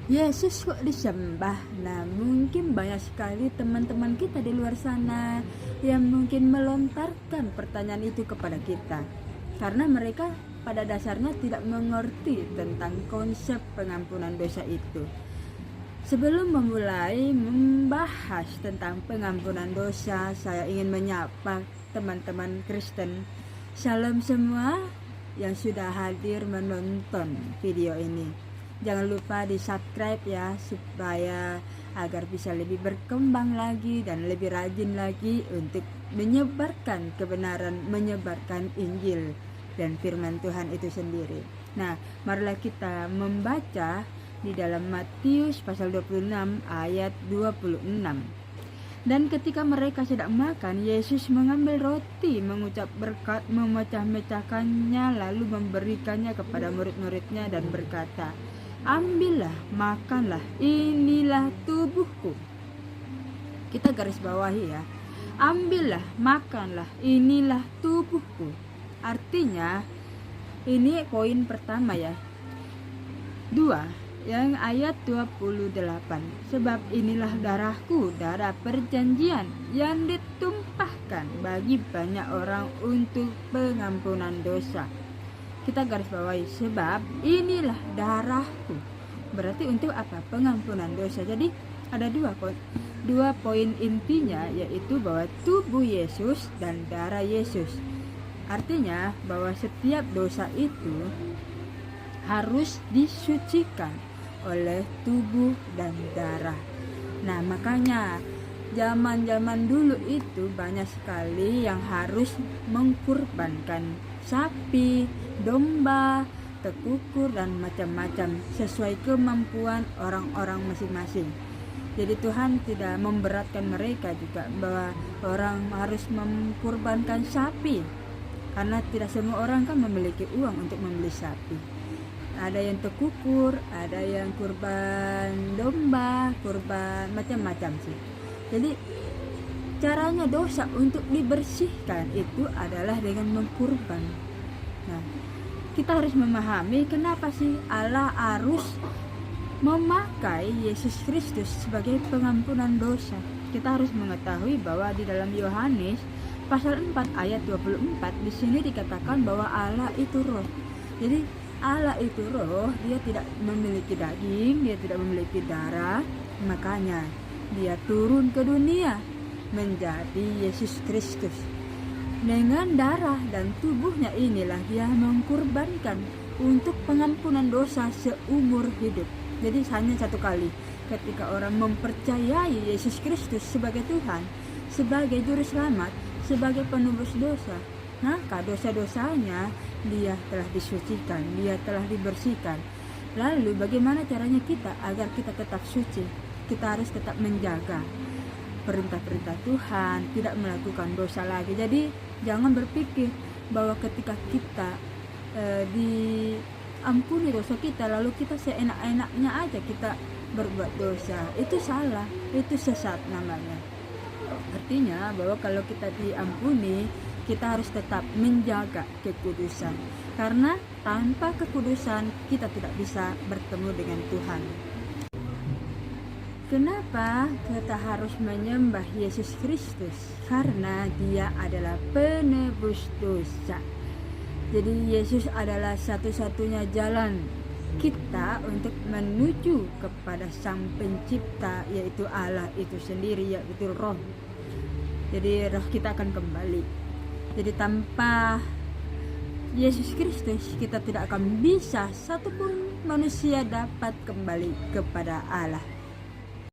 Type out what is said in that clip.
Yesus kok disembah? Nah, mungkin banyak sekali teman-teman kita di luar sana yang mungkin melontarkan pertanyaan itu kepada kita. Karena mereka pada dasarnya tidak mengerti tentang konsep pengampunan dosa itu. Sebelum memulai membahas tentang pengampunan dosa, saya ingin menyapa teman-teman Kristen. Shalom semua yang sudah hadir menonton video ini. Jangan lupa di subscribe ya, supaya agar bisa lebih berkembang lagi dan lebih rajin lagi untuk menyebarkan kebenaran, menyebarkan Injil dan firman Tuhan itu sendiri. Nah, marilah kita membaca di dalam Matius pasal 26 ayat 26. Dan ketika mereka sedang makan, Yesus mengambil roti, mengucap berkat, memecah-mecahkannya, lalu memberikannya kepada murid-muridnya dan berkata, "Ambillah, makanlah, inilah tubuhku." Kita garis bawahi ya. Ambillah, makanlah, inilah tubuhku. Artinya, ini poin pertama ya. 2. Yang ayat 28. Sebab inilah darahku, darah perjanjian yang ditumpahkan bagi banyak orang untuk pengampunan dosa. Kita garis bawahi, sebab inilah darahku. Berarti untuk apa? Pengampunan dosa. Jadi ada dua poin intinya, yaitu bahwa tubuh Yesus dan darah Yesus. Artinya bahwa setiap dosa itu harus disucikan oleh tubuh dan darah. Nah, makanya zaman-zaman dulu itu banyak sekali yang harus mengkurbankan sapi, domba, tekukur dan macam-macam sesuai kemampuan orang-orang masing-masing. Jadi Tuhan tidak memberatkan mereka juga bahwa orang harus mengkurbankan sapi, karena tidak semua orang kan memiliki uang untuk membeli sapi. Ada yang tekukur, ada yang kurban domba, kurban macam-macam sih. Jadi caranya dosa untuk dibersihkan itu adalah dengan mengkurban. Nah, kita harus memahami kenapa sih Allah harus memakai Yesus Kristus sebagai pengampunan dosa. Kita harus mengetahui bahwa di dalam Yohanes pasal 4 ayat 24 di sini dikatakan bahwa Allah itu roh. Jadi Allah itu roh, dia tidak memiliki daging, dia tidak memiliki darah, makanya dia turun ke dunia menjadi Yesus Kristus. Dengan darah dan tubuhnya inilah dia mengkurbankan untuk pengampunan dosa seumur hidup. Jadi hanya satu kali ketika orang mempercayai Yesus Kristus sebagai Tuhan, sebagai juru selamat, sebagai penebus dosa, maka dosa-dosanya dia telah disucikan, dia telah dibersihkan. Lalu bagaimana caranya kita agar kita tetap suci? Kita harus tetap menjaga perintah-perintah Tuhan, tidak melakukan dosa lagi. Jadi jangan berpikir bahwa ketika kita diampuni dosa kita, lalu kita seenak-enaknya aja kita berbuat dosa. Itu salah, itu sesat namanya. Artinya bahwa kalau kita diampuni, kita harus tetap menjaga kekudusan, karena tanpa kekudusan kita tidak bisa bertemu dengan Tuhan. Kenapa kita harus menyembah Yesus Kristus? Karena dia adalah penebus dosa. Jadi Yesus adalah satu-satunya jalan kita untuk menuju kepada Sang Pencipta, yaitu Allah itu sendiri, yaitu roh. Jadi roh kita akan kembali. Jadi tanpa Yesus Kristus kita tidak akan bisa satupun manusia dapat kembali kepada Allah.